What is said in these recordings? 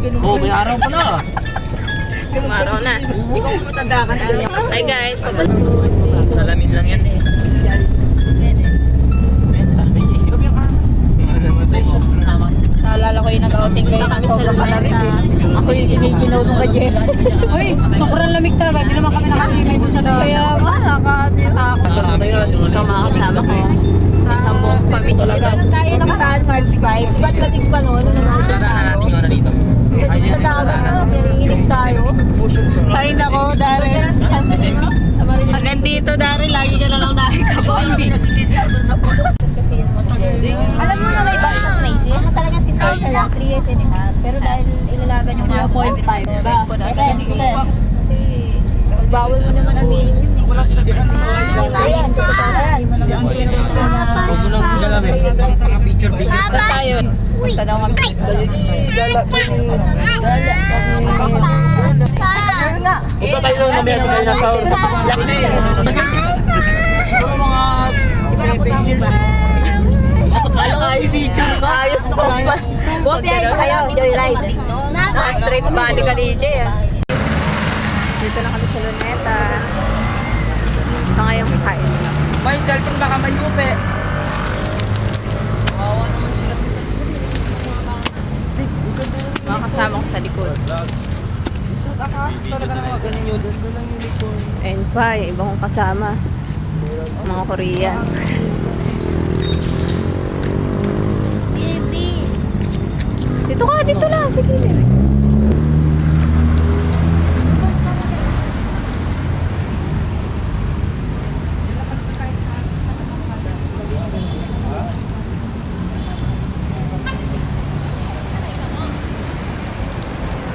Oo, may araw pa na. Umaraw na. Ikaw matanda ka na. Hi guys, Salamin lang yan eh. Sabi ang amas. Namatay siya. Naalala ko yung nag-outing kayo ng sobrang kalamig eh. Ako yung giniginaw nung kay Jess. Uy, sobrang lamig talaga. Hindi naman kami nakasimay doon sa daan. Kaya ba, nakakatakot. Masarap na yun. ito mga kasama ko. Isang buong pamilya. Meron tayo nakaraan, March 5. Ba't lamig pa noon? Nung nag-outing tayo. natin yung dito. Sa dagat na, nanginginig tayo. Ay nako, Daryl. Sa Marilyn. Hanggang dito, Dari, lagi ka na lang nakikabon. Alam mo na may bus sa Macy, talagang sinta siya lang 3 years and a half. Pero dahil ilalaban yung mga 0.5 ba? Kasi bawal mo naman ang meaning yun. Hindi ba yan? Huwag mo nang galamin. Mga picture. Saan tayo? Punta daw kami. Punta tayo doon mamaya sa dinosaur. Yak na eh. Ayos po. Huwag yan kayo, joyride. Straight body ka DJ ah. Dito na kami sa Luneta. Ito nga yung kain. May cellphone baka mayupe. Mga kasama ko sa likod. Ayun pa, yung iba kong kasama. Mga Korean. Dito ka, dito lang. Sige.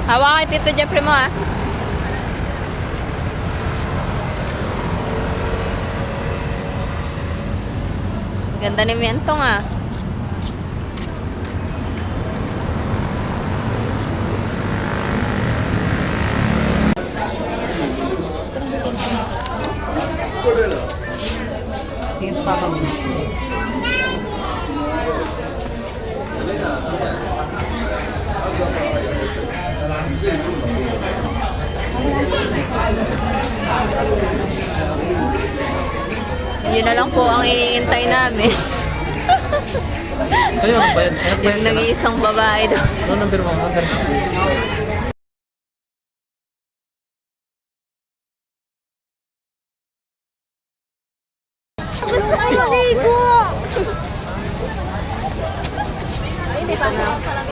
Hawakan Tito Jeffrey mo ah. Ganda ni Mentong ah. Yun na lang po ang iniintay namin. Kayo, ano ba yan? Yung nag-iisang babae daw. Ano number 1?